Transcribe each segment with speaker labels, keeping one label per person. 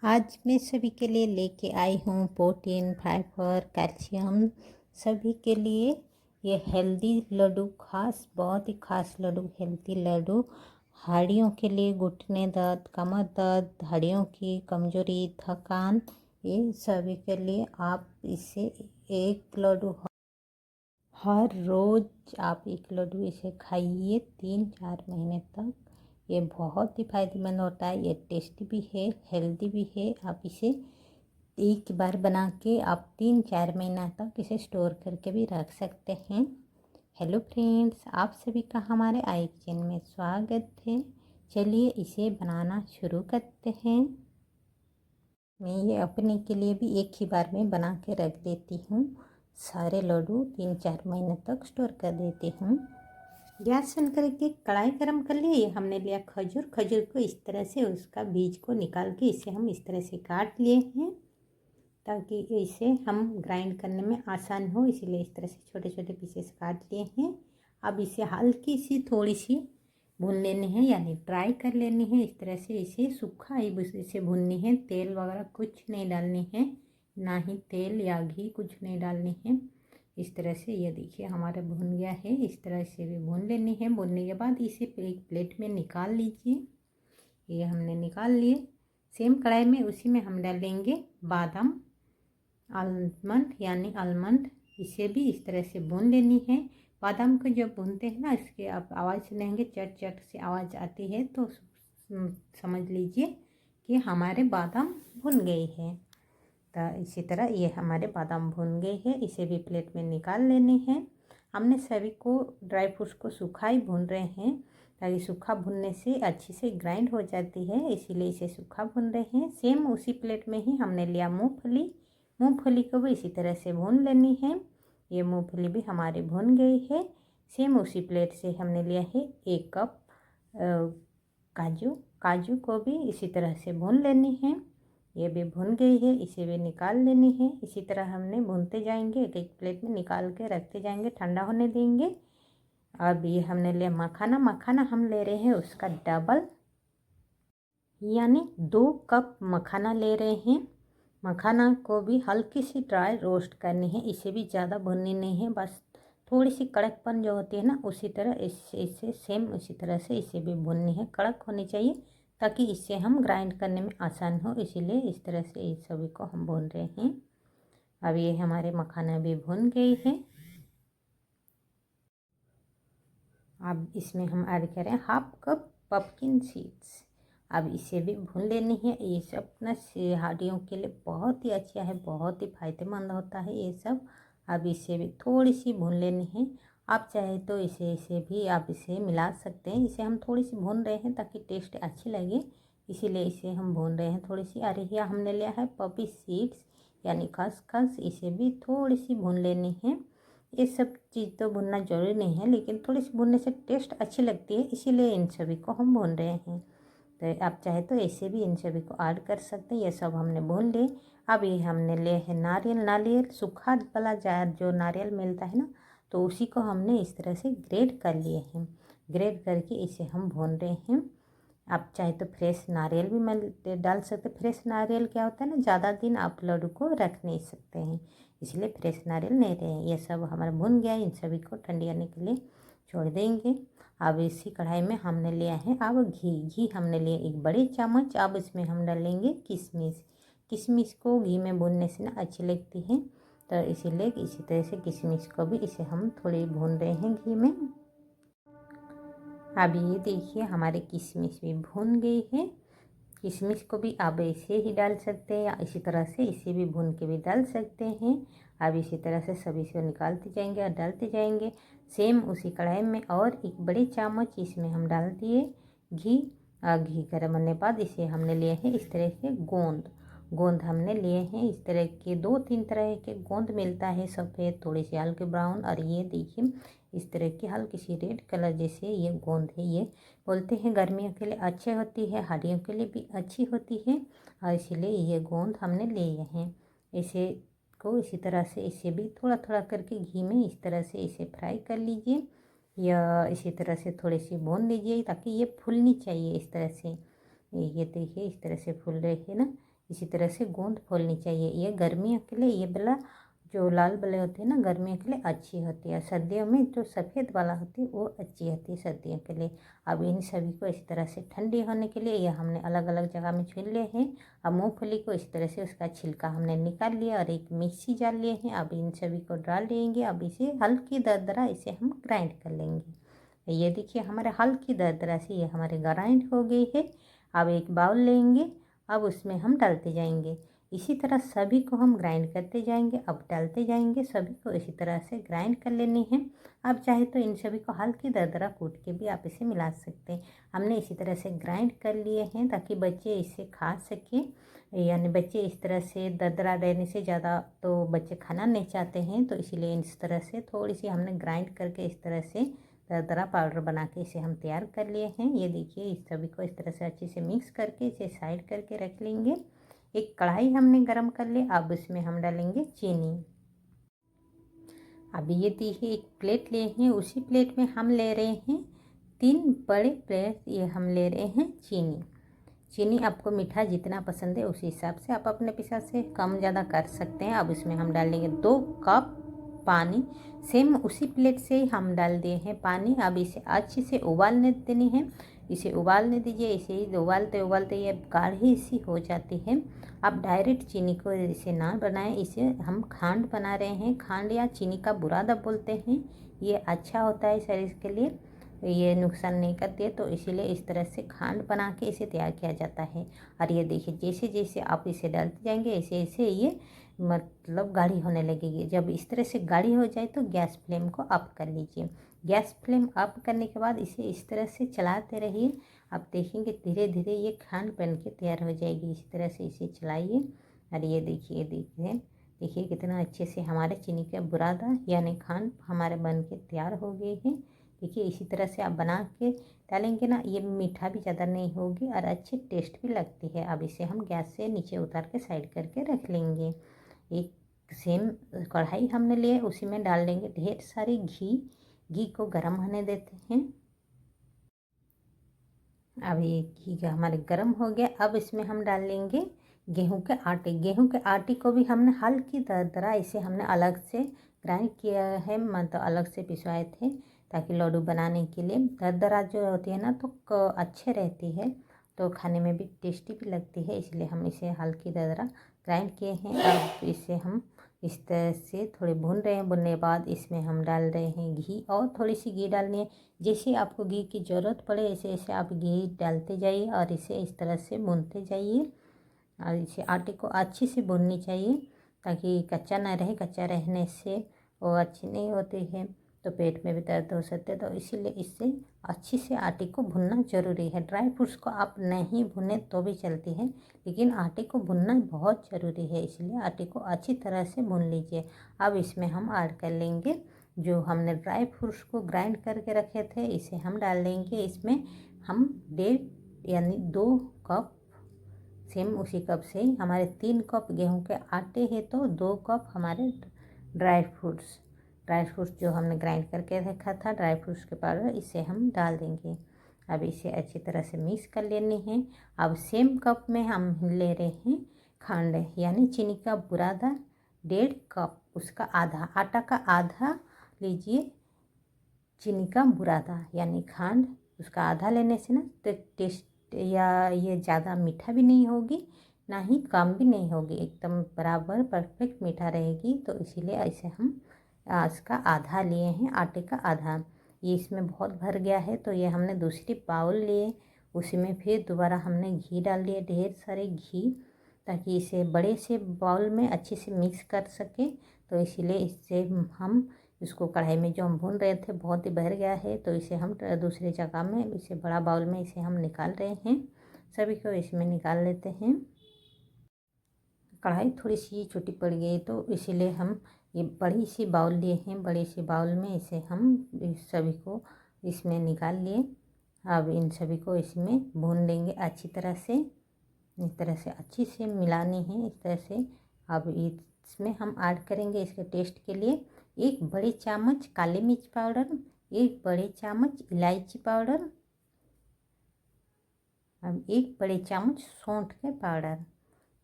Speaker 1: आज मैं सभी के लिए लेके आई हूँ प्रोटीन, फाइबर, कैल्शियम सभी के लिए ये हेल्दी लड्डू, बहुत ही खास लड्डू, हेल्दी लड्डू। हड्डियों के लिए, घुटने दर्द, कमर दर्द, हड्डियों की कमजोरी, थकान, ये सभी के लिए आप इसे एक लड्डू हर रोज़ आप एक लड्डू इसे खाइए 3-4 महीने तक। ये बहुत ही फायदेमंद होता है, ये टेस्टी भी है, हेल्दी भी है। आप इसे एक बार बना के आप 3-4 महीना तक इसे स्टोर करके भी रख सकते हैं। हेलो फ्रेंड्स, आप सभी का हमारे आई किचन में स्वागत है। चलिए इसे बनाना शुरू करते हैं। मैं ये अपने के लिए भी एक ही बार में बना के रख देती हूँ। सारे लड्डू 3-4 महीने तक स्टोर कर देती हूँ। गैस ऑन करके कढ़ाई गरम कर लिए। ये हमने लिया खजूर। खजूर को इस तरह से उसका बीज को निकाल के इसे हम इस तरह से काट लिए हैं ताकि इसे हम ग्राइंड करने में आसान हो, इसीलिए इस तरह से छोटे छोटे पीसेस काट लिए हैं। अब इसे हल्की सी थोड़ी सी भून लेनी है, यानी ड्राई कर लेनी है। इस तरह से इसे सूखा ही इसे भूननी है, तेल वगैरह कुछ नहीं डालनी है, ना ही तेल या घी कुछ नहीं डालनी है। इस तरह से ये देखिए हमारा भुन गया है। इस तरह से भी भून लेनी है। भूनने के बाद इसे एक प्लेट में निकाल लीजिए। ये हमने निकाल लिए। सेम कढ़ाई में उसी में हम डालेंगे बादाम, आलमंड यानी आलमंड, इसे भी इस तरह से भून लेनी है। बादाम को जब भूनते हैं ना, इसके आप आवाज़ सुनेंगे, चट चट से आवाज़ आती है, तो समझ लीजिए कि हमारे बादाम भुन गई है। तो इसी तरह ये हमारे बादाम भुन गए हैं। इसे भी प्लेट में निकाल लेनी है। हमने सभी को ड्राई फ्रूट्स को सूखा ही भून रहे हैं ताकि सूखा भुनने से अच्छी से ग्राइंड हो जाती है, इसीलिए इसे सूखा भून रहे हैं। सेम उसी प्लेट में ही हमने लिया मूंगफली। मूंगफली को भी इसी तरह से भून लेनी है। ये मूंगफली भी हमारी भुन गई है। सेम उसी प्लेट से हमने लिया है 1 कप काजू। काजू को भी इसी तरह से भून लेनी है। ये भी भुन गई है, इसे भी निकाल लेनी है। इसी तरह हमने भूनते जाएंगे, एक एक प्लेट में निकाल के रखते जाएंगे, ठंडा होने देंगे। अब ये हमने लिया मखाना। मखाना हम ले रहे हैं उसका डबल, यानी 2 कप मखाना ले रहे हैं। मखाना को भी हल्की सी ड्राई रोस्ट करनी है, इसे भी ज़्यादा भुननी नहीं है, बस थोड़ी सी कड़कपन जो होती है ना, उसी तरह इसे सेम उसी तरह से इसे भी भुननी है। कड़क होनी चाहिए ताकि इससे हम ग्राइंड करने में आसान हो, इसीलिए इस तरह से इस सभी को हम भून रहे हैं। अब ये हमारे मखाना भी भुन गई है। अब इसमें हम ऐड करें 1/2 कप पम्पकिन सीड्स। अब इसे भी भून लेनी है। ये सब ना हड्डियों के लिए बहुत ही अच्छा है, बहुत ही फायदेमंद होता है ये सब। अब इसे भी थोड़ी सी भून लेनी है। आप चाहे तो इसे भी आप इसे मिला सकते हैं। इसे हम थोड़ी सी भून रहे हैं ताकि टेस्ट अच्छी लगे, इसीलिए इसे हम भून रहे हैं थोड़ी सी। और यह हमने लिया है पॉपी सीड्स यानी खसखस, इसे भी थोड़ी सी भून लेनी है। ये सब चीज़ तो भुनना ज़रूरी नहीं है, लेकिन थोड़ी सी भुनने से टेस्ट अच्छी लगती है, इसीलिए इन सभी को हम भून रहे हैं। तो आप चाहे तो ऐसे भी इन सभी को ऐड कर सकते हैं। ये सब हमने भून लिए। अब ये हमने लिए है नारियल। नारियल सूखा वाला जो नारियल मिलता है ना, तो उसी को हमने इस तरह से ग्रेट कर लिए हैं। ग्रेट करके इसे हम भून रहे हैं। आप चाहे तो फ्रेश नारियल भी डाल सकते। फ्रेश नारियल क्या होता है ना, ज़्यादा दिन आप लड्डू को रख नहीं सकते हैं, इसलिए फ्रेश नारियल नहीं रहे। ये सब हमारा भुन गया है, इन सभी को ठंडी करने के लिए छोड़ देंगे। अब इसी कढ़ाई में हमने लिया है अब घी हमने लिया 1 बड़े चम्मच। अब इसमें हम डालेंगे किशमिश। किशमिश को घी में भूनने से ना अच्छी लगती है, तो इसीलिए इसी तरह से किशमिश को भी इसे हम थोड़ी भून रहे हैं घी में। अब ये देखिए हमारे किशमिश भी भून गई है। किशमिश को भी आप ऐसे ही डाल सकते हैं या इसी तरह से इसे भी भून के भी डाल सकते हैं। अब इसी तरह से सभी से निकालते जाएंगे और डालते जाएंगे। सेम उसी कढ़ाई में और 1 बड़े चम्मच इसमें हम डाल दिए घी। घी गर्म होने बाद इसे हमने लिए हैं इस तरह के गोंद हमने लिए हैं। इस तरह के 2-3 तरह के गोंद मिलता है, सफ़ेद, थोड़ी सी हल्के ब्राउन, और ये देखिए इस तरह की हल्की सी रेड कलर जैसे ये गोंद है। ये बोलते हैं गर्मियों के लिए अच्छी होती है, हड्डियों के लिए भी अच्छी होती है, और इसीलिए ये गोंद हमने लिए हैं। इसे को इसी तरह से इसे भी थोड़ा थोड़ा करके घी में इस तरह से इसे फ्राई कर लीजिए, या इसी तरह से थोड़ी सी भून लीजिए ताकि ये फूलनी चाहिए इस तरह से। ये देखिए इस तरह से फूल रहे हैं ना, इसी तरह से गूंद फोड़नी चाहिए। ये गर्मियों के लिए ये वाला जो लाल वाले होते हैं ना, गर्मियों के लिए अच्छी होती है। सर्दियों में जो सफ़ेद वाला होती है वो अच्छी होती है सर्दियों के लिए। अब इन सभी को इसी तरह से ठंडी होने के लिए ये हमने अलग अलग जगह में छील लिए हैं। अब मूँगफली को इसी तरह से उसका छिलका हमने निकाल लिया और एक मिक्सी जार लिए हैं। अब इन सभी को डाल देंगे। अब इसे हल्की दरदरा इसे हम ग्राइंड कर लेंगे। ये देखिए हमारे हल्की दरदरा से ये हमारे ग्राइंड हो गई है। अब एक बाउल लेंगे, अब उसमें हम डालते जाएंगे। इसी तरह सभी को हम ग्राइंड करते जाएंगे। अब डालते जाएंगे, सभी को इसी तरह से ग्राइंड कर लेनी है। आप चाहे तो इन सभी को हल्की दरदरा कूट के भी आप इसे मिला सकते हैं। हमने इसी तरह से ग्राइंड कर लिए हैं ताकि बच्चे इसे खा सकें। यानी बच्चे इस तरह से दरदरा रहने से ज़्यादा तो बच्चे खाना नहीं चाहते हैं, तो इसीलिए इस तरह से थोड़ी सी हमने ग्राइंड करके इस तरह से दरदरा पाउडर बना के इसे हम तैयार कर लिए हैं। ये देखिए इस सभी को इस तरह से अच्छे से मिक्स करके इसे साइड करके रख लेंगे। एक कढ़ाई हमने गरम कर ली। अब इसमें हम डालेंगे चीनी। अब ये देखिए एक प्लेट ले हैं, उसी प्लेट में हम ले रहे हैं 3 बड़े प्लेट ये हम ले रहे हैं चीनी। चीनी आपको मीठा जितना पसंद है उसी हिसाब से आप अपने पिसा से कम ज़्यादा कर सकते हैं। अब इसमें हम डालेंगे 2 कप पानी। सेम उसी प्लेट से ही हम डाल दिए हैं पानी। अब इसे अच्छे से उबालने देनी है। इसे उबालने दीजिए। इसे उबालते उबालते ये गाढ़ी सी हो जाती है। आप डायरेक्ट चीनी को इसे ना बनाएं, इसे हम खांड बना रहे हैं। खांड या चीनी का बुरादा बोलते हैं। ये अच्छा होता है शरीर के लिए, ये नुकसान नहीं करती है, तो इसीलिए इस तरह से खांड बना के इसे तैयार किया जाता है। और ये देखिए जैसे जैसे आप इसे डालते जाएंगे ऐसे ऐसे ये मतलब गाढ़ी होने लगेगी। जब इस तरह से गाढ़ी हो जाए तो गैस फ्लेम को अप कर लीजिए। गैस फ्लेम अप करने के बाद इसे इस तरह से चलाते रहिए। आप देखेंगे धीरे धीरे ये खांड बन के तैयार हो जाएगी। इसी तरह से इसे चलाइए और ये देखिए देखिए कितना अच्छे से हमारे चीनी का बुरादा यानी खांड हमारे बन के तैयार हो गई है। देखिए इसी तरह से आप बना के डालेंगे ना, ये मीठा भी ज़्यादा नहीं होगी और अच्छी टेस्ट भी लगती है। अब इसे हम गैस से नीचे उतार के साइड करके रख लेंगे। एक सेम कढ़ाई हमने लिए, उसी में डाल देंगे ढेर सारी घी को गर्म होने देते हैं। अब ये घी का हमारे गर्म हो गया। अब इसमें हम डाल लेंगे गेहूं के आटे। गेहूं के आटे को भी हमने हल्की दरदरा इसे हमने अलग से ग्राइंड किया है, मतलब अलग से पिसवाए थे ताकि लड्डू बनाने के लिए। दरदरा जो होती है ना तो अच्छे रहती है, तो खाने में भी टेस्टी भी लगती है, इसलिए हम इसे हल्की दरदरा ग्राइंड किए हैं। अब इसे हम इस तरह से थोड़े भून रहे हैं। भुनने के बाद इसमें हम डाल रहे हैं घी, और थोड़ी सी घी डालनी है। जैसे आपको घी की ज़रूरत पड़े ऐसे ऐसे आप घी डालते जाइए और इसे इस तरह से भूनते जाइए। और इसे आटे को अच्छे से भूननी चाहिए ताकि कच्चा ना रहे। कच्चा रहने से वो अच्छी नहीं होती है, तो पेट में भी दर्द हो सकते हैं। तो इसीलिए इससे अच्छे से आटे को भुनना ज़रूरी है। ड्राई फ्रूट्स को आप नहीं भुने तो भी चलती है, लेकिन आटे को भुनना बहुत ज़रूरी है, इसलिए आटे को अच्छी तरह से भून लीजिए। अब इसमें हम ऐड कर लेंगे जो हमने ड्राई फ्रूट्स को ग्राइंड करके रखे थे, इसे हम डाल देंगे। इसमें हम 1.5 यानी 2 कप, सेम उसी कप से ही हमारे 3 कप गेहूं के आटे हैं तो 2 कप हमारे ड्राई फ्रूट्स जो हमने ग्राइंड करके रखा था ड्राई फ्रूट्स के पाउडर, इसे हम डाल देंगे। अब इसे अच्छी तरह से मिक्स कर लेनी है। अब सेम कप में हम ले रहे हैं खंड यानी चीनी का बुरादा 1.5 कप, उसका आधा, आटा का आधा लीजिए, चीनी का बुरादा यानी खंड उसका आधा लेने से ना तो टेस्ट या ये ज़्यादा मीठा भी नहीं होगी ना ही कम भी नहीं होगी, एकदम बराबर परफेक्ट मीठा रहेगी। तो इसीलिए ऐसे हम इसका आधा लिए हैं, आटे का आधा। ये इसमें बहुत भर गया है तो ये हमने दूसरी बाउल लिए, उसी में फिर दोबारा हमने घी डाल दिया, ढेर सारे घी, ताकि इसे बड़े से बाउल में अच्छे से मिक्स कर सके। तो इसीलिए इससे हम इसको कढ़ाई में जो हम भून रहे थे बहुत ही भर गया है, तो इसे हम दूसरी जगह में इसे बड़ा बाउल में इसे हम निकाल रहे हैं। सभी को इसमें निकाल लेते हैं। कढ़ाई थोड़ी सी छोटी पड़ गई तो इसीलिए हम ये बड़ी सी बाउल लिए हैं, बड़ी सी बाउल में इसे हम इस सभी को इसमें निकाल लिए। अब इन सभी को इसमें भून लेंगे अच्छी तरह से, इस तरह से अच्छी से मिलानी है इस तरह से। अब इसमें हम ऐड करेंगे इसके टेस्ट के लिए 1 बड़े चम्मच काली मिर्च पाउडर, 1 बड़े चम्मच इलायची पाउडर, अब 1 बड़े चम्मच सौंठ के पाउडर।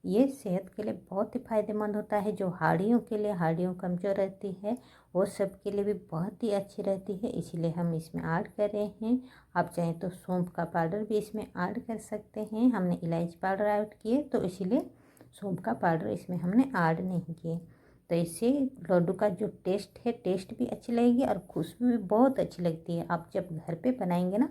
Speaker 1: ये सेहत के लिए बहुत ही फ़ायदेमंद होता है। जो हड्डियों के लिए, हड्डियाँ कमज़ोर रहती है वो सब के लिए भी बहुत ही अच्छी रहती है, इसीलिए हम इसमें ऐड कर रहे हैं। आप चाहें तो सौंफ का पाउडर भी इसमें ऐड कर सकते हैं। हमने इलायची पाउडर ऐड किए तो इसीलिए सौंफ का पाउडर इसमें हमने ऐड नहीं किए। तो इससे लड्डू का जो टेस्ट है, टेस्ट भी अच्छी लगेगी और खुशबू भी बहुत अच्छी लगती है। आप जब घर पे बनाएंगे ना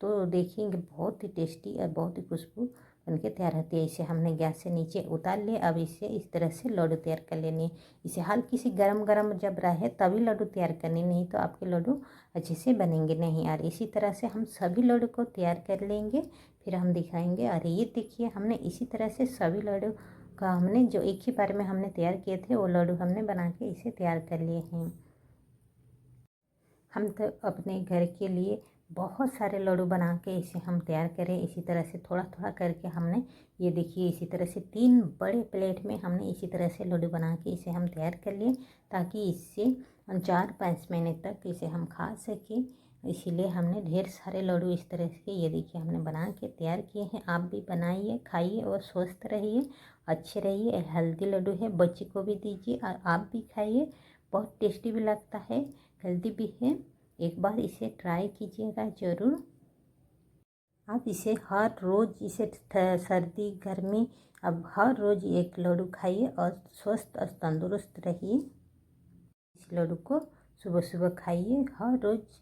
Speaker 1: तो देखेंगे बहुत ही टेस्टी और बहुत ही खुशबू बनके तैयार होती है। इसे हमने गैस से नीचे उतार लिए। अब इसे इस तरह से लड्डू तैयार कर लेनी है। इसे हल्की सी गरम गरम जब रहे तभी लड्डू तैयार करनी, नहीं तो आपके लड्डू अच्छे से बनेंगे नहीं। और इसी तरह से हम सभी लड्डू को तैयार कर लेंगे, फिर हम दिखाएंगे। और ये देखिए हमने इसी तरह से सभी लड्डू का हमने जो एक ही बार में हमने तैयार किए थे वो लड्डू हमने बना के इसे तैयार कर लिए हैं। हम तो अपने घर के लिए बहुत सारे लड्डू बना के इसे हम तैयार करें। इसी तरह से थोड़ा थोड़ा करके हमने ये देखिए इसी तरह से 3 बड़े प्लेट में हमने इसी तरह से लड्डू बना के इसे हम तैयार कर लिए, ताकि इससे 4-5 महीने तक इसे हम खा सकें। इसीलिए हमने ढेर सारे लड्डू इस तरह से ये देखिए हमने बना के तैयार किए हैं। आप भी बनाइए, खाइए और स्वस्थ रहिए, अच्छे रहिए। हेल्दी लड्डू है, बच्चे को भी दीजिए और आप भी खाइए। बहुत टेस्टी भी लगता है, हेल्दी भी है। एक बार इसे ट्राई कीजिएगा ज़रूर। आप इसे हर रोज़ इसे सर्दी गर्मी अब हर रोज़ एक लड्डू खाइए और स्वस्थ और तंदुरुस्त रहिए। इस लड्डू को सुबह सुबह खाइए हर रोज़,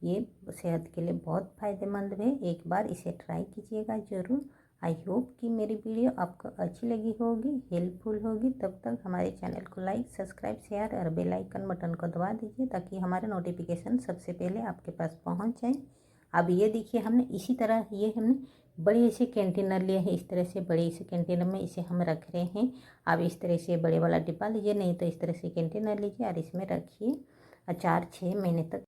Speaker 1: ये सेहत के लिए बहुत फ़ायदेमंद है। एक बार इसे ट्राई कीजिएगा ज़रूर। आई होप कि मेरी वीडियो आपको अच्छी लगी होगी, हेल्पफुल होगी। तब तक हमारे चैनल को लाइक, सब्सक्राइब, शेयर और बेल आइकन बटन को दबा दीजिए, ताकि हमारे नोटिफिकेशन सबसे पहले आपके पास पहुंच जाए। अब ये देखिए हमने इसी तरह ये हमने बड़े से कंटेनर लिए हैं। इस तरह से बड़े से कंटेनर में इसे हम रख रहे हैं। आप इस तरह से बड़े वाला डिब्बा लीजिए, नहीं तो इस तरह से कंटेनर लीजिए और इसमें रखिए और 4-6 महीने तक